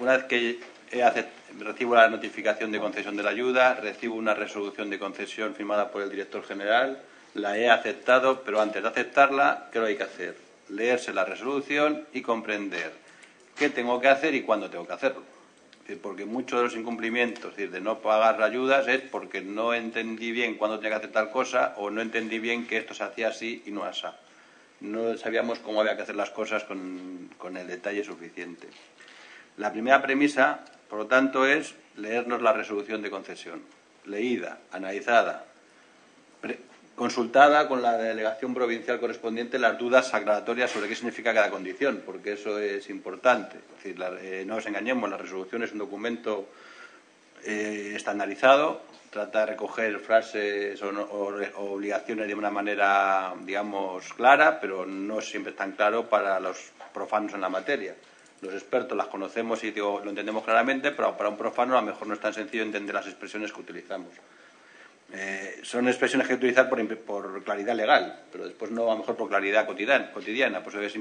una vez que recibo la notificación de concesión de la ayuda, recibo una resolución de concesión firmada por el director general, la he aceptado, pero antes de aceptarla, ¿qué hay que hacer? Leerse la resolución y comprender qué tengo que hacer y cuándo tengo que hacerlo. Porque muchos de los incumplimientos, es decir, de no pagar ayudas, es porque no entendí bien cuándo tenía que hacer tal cosa o no entendí bien que esto se hacía así y no así. No sabíamos cómo había que hacer las cosas con el detalle suficiente. La primera premisa, por lo tanto, es leernos la resolución de concesión. Leída, analizada, consultada con la delegación provincial correspondiente las dudas aclaratorias sobre qué significa cada condición, porque eso es importante. Es decir, no nos engañemos, la resolución es un documento estandarizado, trata de recoger frases o obligaciones de una manera, digamos, clara, pero no siempre es tan claro para los profanos en la materia. Los expertos las conocemos y lo entendemos claramente, pero para un profano a lo mejor no es tan sencillo entender las expresiones que utilizamos. Son expresiones que hay que utilizar por claridad legal, pero después no a lo mejor por claridad cotidiana. Por eso es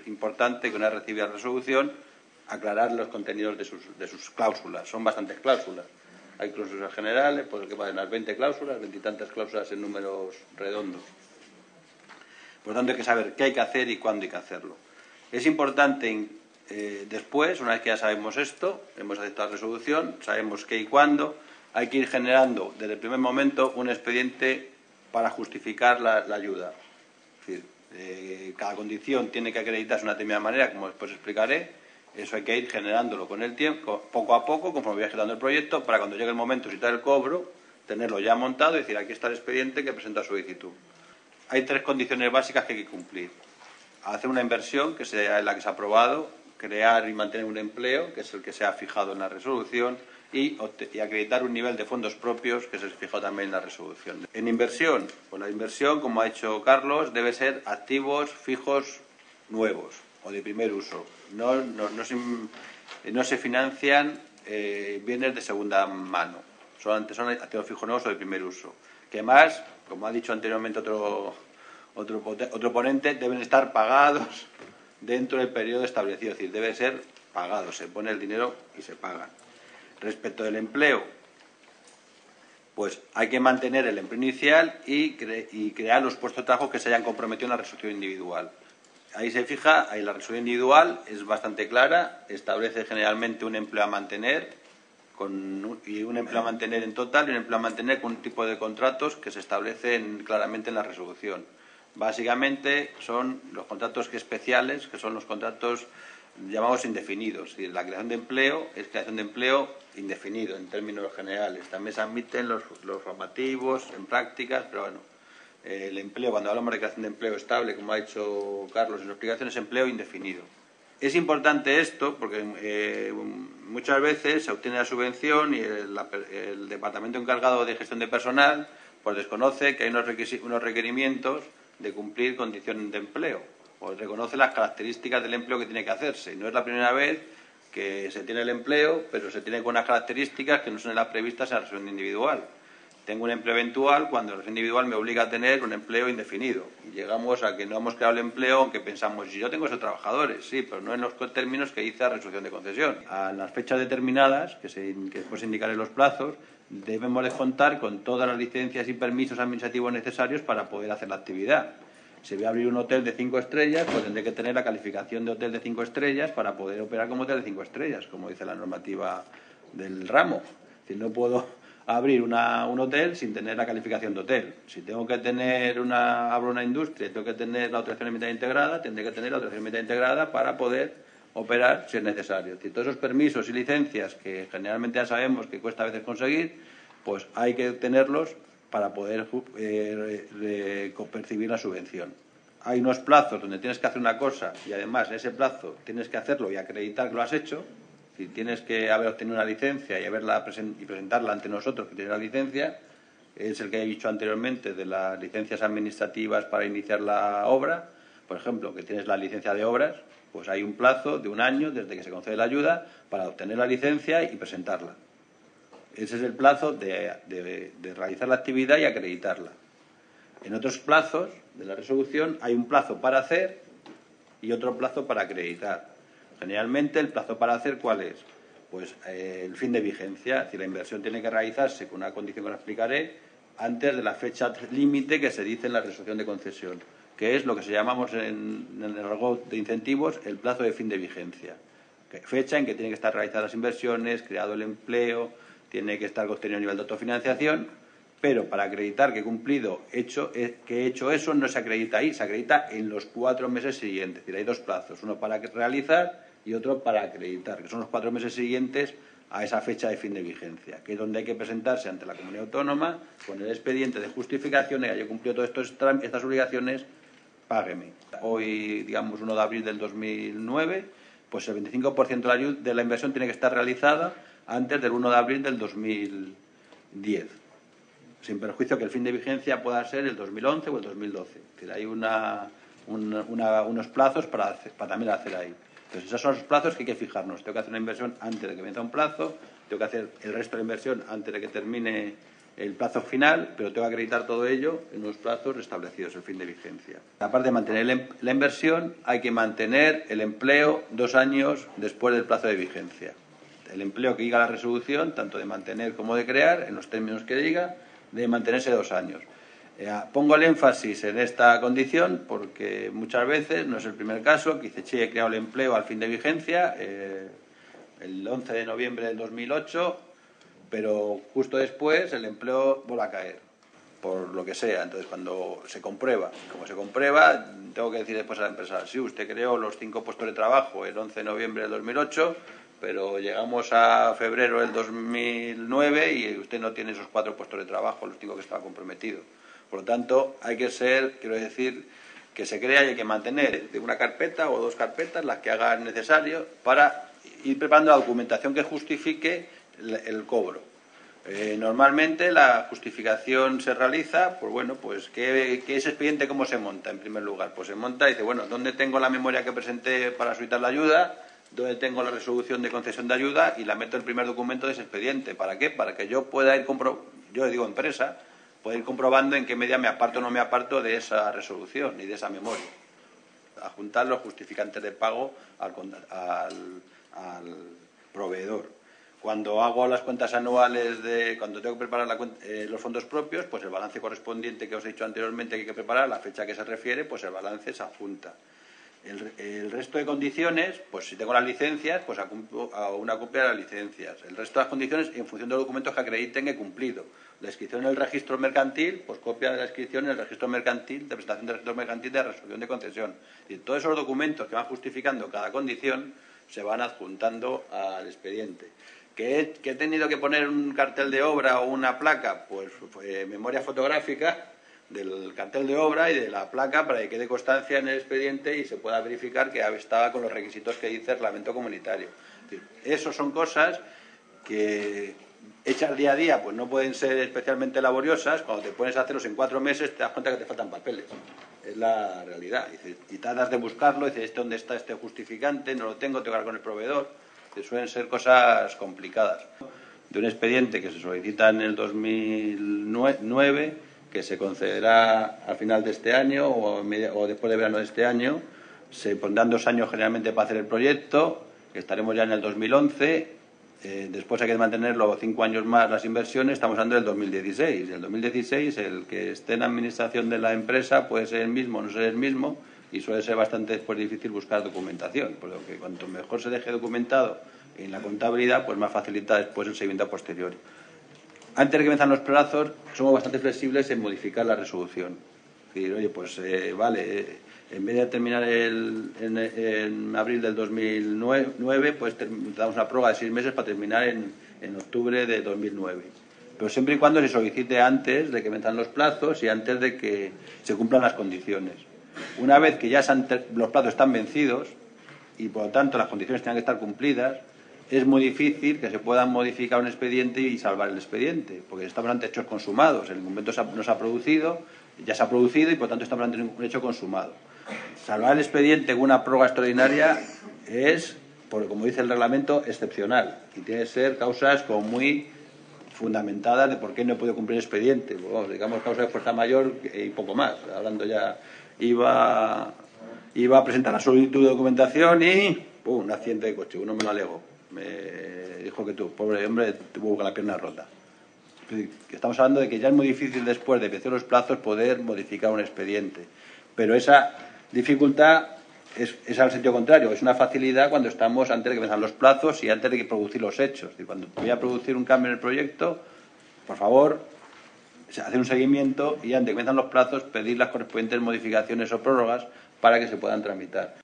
importante que una vez recibida la resolución aclarar los contenidos de sus cláusulas. Son bastantes cláusulas. Hay cláusulas generales, pues que pueden dar 20 cláusulas, 20 y tantas cláusulas en números redondos. Por lo tanto, hay que saber qué hay que hacer y cuándo hay que hacerlo. Es importante después, una vez que ya sabemos esto, hemos aceptado la resolución, sabemos qué y cuándo, hay que ir generando desde el primer momento un expediente para justificar la ayuda. Es decir, cada condición tiene que acreditarse de una determinada manera, como después explicaré. Eso hay que ir generándolo con el tiempo, poco a poco, conforme voy generando el proyecto, para cuando llegue el momento de citar el cobro, tenerlo ya montado y decir, aquí está el expediente que presenta solicitud. Hay 3 condiciones básicas que hay que cumplir. Hacer una inversión, que sea la que se ha aprobado, crear y mantener un empleo, que es el que se ha fijado en la resolución, y acreditar un nivel de fondos propios, que se fijó también en la resolución. En inversión, pues la inversión, como ha dicho Carlos, debe ser activos fijos nuevos o de primer uso. No se financian bienes de segunda mano, solamente son activos fijos nuevos o de primer uso. Que más, como ha dicho anteriormente otro ponente, deben estar pagados dentro del periodo establecido, es decir, debe ser pagado, se pone el dinero y se pagan. Respecto del empleo, pues hay que mantener el empleo inicial y crear los puestos de trabajo que se hayan comprometido en la resolución individual. Ahí se fija, ahí la resolución individual es bastante clara, establece generalmente un empleo a mantener y un empleo a mantener en total y un empleo a mantener con un tipo de contratos que se establecen claramente en la resolución. Básicamente son los contratos especiales, que son los contratos llamados indefinidos. Es decir, la creación de empleo es creación de empleo indefinido en términos generales. También se admiten los formativos en prácticas, pero bueno, el empleo, cuando hablamos de creación de empleo estable, como ha dicho Carlos en su explicación, es empleo indefinido. Es importante esto porque muchas veces se obtiene la subvención y el departamento encargado de gestión de personal pues desconoce que hay unos requerimientos de cumplir condiciones de empleo o reconoce las características del empleo que tiene que hacerse. No es la primera vez que se tiene el empleo, pero se tiene con unas características que no son las previstas en la resolución individual. Tengo un empleo eventual cuando la resolución individual me obliga a tener un empleo indefinido. Y llegamos a que no hemos creado el empleo, aunque pensamos, si yo tengo esos trabajadores, sí, pero no en los términos que dice la resolución de concesión. A las fechas determinadas, que después indicaré los plazos, debemos de contar con todas las licencias y permisos administrativos necesarios para poder hacer la actividad. Si voy a abrir un hotel de 5 estrellas, pues tendré que tener la calificación de hotel de 5 estrellas para poder operar como hotel de 5 estrellas, como dice la normativa del ramo. Es decir, no puedo abrir un hotel sin tener la calificación de hotel. Si tengo que abro una industria, tengo que tener la autorización ambiental integrada, tendré que tener la autorización ambiental integrada para poder operar si es necesario. Es decir, todos esos permisos y licencias que generalmente ya sabemos que cuesta a veces conseguir, pues hay que tenerlos para poder percibir la subvención. Hay unos plazos donde tienes que hacer una cosa y además en ese plazo tienes que hacerlo y acreditar que lo has hecho. Si tienes que haber obtenido una licencia y presentarla ante nosotros que tiene la licencia, es el que he dicho anteriormente de las licencias administrativas para iniciar la obra. Por ejemplo, que tienes la licencia de obras, pues hay un plazo de 1 año desde que se concede la ayuda para obtener la licencia y presentarla. Ese es el plazo de realizar la actividad y acreditarla. En otros plazos de la resolución hay un plazo para hacer y otro plazo para acreditar. Generalmente el plazo para hacer, ¿cuál es? Pues el fin de vigencia, es decir, la inversión tiene que realizarse con una condición que os explicaré antes de la fecha límite que se dice en la resolución de concesión, que es lo que se llamamos en el argot de incentivos el plazo de fin de vigencia. Fecha en que tienen que estar realizadas las inversiones, creado el empleo, tiene que estar obtenido el nivel de autofinanciación, pero para acreditar que he cumplido, que he hecho eso, no se acredita ahí, se acredita en los 4 meses siguientes. Es decir, hay 2 plazos, uno para realizar y otro para acreditar, que son los 4 meses siguientes a esa fecha de fin de vigencia, que es donde hay que presentarse ante la comunidad autónoma con el expediente de justificación de que haya cumplido todas estas obligaciones, págueme. Hoy, digamos, 1 de abril del 2009, pues el 25% de la inversión tiene que estar realizada antes del 1 de abril del 2010, sin perjuicio que el fin de vigencia pueda ser el 2011 o el 2012. Es decir, hay unos plazos para también hacer ahí. Entonces, esos son los plazos que hay que fijarnos. Tengo que hacer una inversión antes de que venza un plazo, tengo que hacer el resto de la inversión antes de que termine el plazo final, pero tengo que acreditar todo ello en unos plazos establecidos, el fin de vigencia. Aparte de mantener la inversión, hay que mantener el empleo 2 años después del plazo de vigencia. El empleo que diga la resolución, tanto de mantener como de crear, en los términos que diga, debe mantenerse 2 años. Pongo el énfasis en esta condición porque muchas veces, no es el primer caso, que dice, che, he creado el empleo al fin de vigencia, el 11 de noviembre del 2008, pero justo después el empleo vuelve a caer, por lo que sea. Entonces, cuando se comprueba, como se comprueba, tengo que decir después a la empresa, sí, usted creó los 5 puestos de trabajo el 11 de noviembre del 2008, pero llegamos a febrero del 2009 y usted no tiene esos 4 puestos de trabajo, los 5 que estaba comprometido. Por lo tanto, hay que ser, quiero decir, que se crea y hay que mantener de una carpeta o 2 carpetas, las que hagan necesario, para ir preparando la documentación que justifique el cobro. Normalmente la justificación se realiza, pues bueno, pues ¿qué ese expediente cómo se monta? En primer lugar, pues se monta y dice, bueno, ¿dónde tengo la memoria que presenté para solicitar la ayuda? ¿Dónde tengo la resolución de concesión de ayuda? Y la meto en el primer documento de ese expediente. ¿Para qué? Para que yo pueda ir yo le digo empresa, pueda ir comprobando en qué medida me aparto o no me aparto de esa resolución y de esa memoria. Adjuntar los justificantes de pago al proveedor. Cuando hago las cuentas anuales, cuando tengo que preparar los fondos propios, pues el balance correspondiente que os he dicho anteriormente que hay que preparar, la fecha que se refiere, pues el balance se adjunta. El resto de condiciones, pues si tengo las licencias, pues a una copia de las licencias. El resto de las condiciones en función de los documentos que acrediten que he cumplido. La inscripción en el registro mercantil, pues copia de la inscripción en el registro mercantil, de presentación del registro mercantil de resolución de concesión. Y todos esos documentos que van justificando cada condición se van adjuntando al expediente. ¿Que he tenido que poner un cartel de obra o una placa? Pues memoria fotográfica del cartel de obra y de la placa para que quede constancia en el expediente y se pueda verificar que estaba con los requisitos que dice el reglamento comunitario. Es decir, eso son cosas que hechas día a día pues no pueden ser especialmente laboriosas. Cuando te pones a hacerlos en 4 meses te das cuenta que te faltan papeles. Es la realidad. Y tratas de buscarlo, dices, ¿dónde está este justificante? No lo tengo que hablar con el proveedor. Suelen ser cosas complicadas. De un expediente que se solicita en el 2009, que se concederá al final de este año o después de verano de este año, se pondrán 2 años generalmente para hacer el proyecto, que estaremos ya en el 2011, después hay que mantenerlo 5 años más las inversiones, estamos hablando del 2016. El 2016, el que esté en la administración de la empresa puede ser el mismo o no ser el mismo, y suele ser bastante después difícil buscar documentación, por lo que cuanto mejor se deje documentado en la contabilidad, pues más facilita después el seguimiento a posteriori. Antes de que venzan los plazos, somos bastante flexibles en modificar la resolución. Es decir, oye, pues vale, en vez de terminar en abril del 2009, pues damos una prórroga de 6 meses para terminar en octubre de 2009. Pero siempre y cuando se solicite antes de que venzan los plazos y antes de que se cumplan las condiciones. Una vez que ya los plazos están vencidos y por lo tanto las condiciones tengan que estar cumplidas, es muy difícil que se pueda modificar un expediente y salvar el expediente, porque estamos ante hechos consumados. El documento no se ha producido, ya se ha producido y por lo tanto estamos ante un hecho consumado. Salvar el expediente con una prórroga extraordinaria es, como dice el reglamento, excepcional y tiene que ser causas como muy fundamentadas de por qué no he podido cumplir el expediente. Bueno, digamos causa de fuerza mayor y poco más. Hablando ya, iba a presentar la solicitud de documentación y pum, un accidente de coche, uno me lo alegó, me dijo que tú, pobre hombre, tuvo con la pierna rota. Estamos hablando de que ya es muy difícil después de vencer los plazos poder modificar un expediente, pero esa dificultad es al sentido contrario, es una facilidad cuando estamos antes de que venzan los plazos y antes de que producir los hechos. Y cuando voy a producir un cambio en el proyecto, por favor, hacer un seguimiento y antes de que venzan los plazos pedir las correspondientes modificaciones o prórrogas para que se puedan tramitar.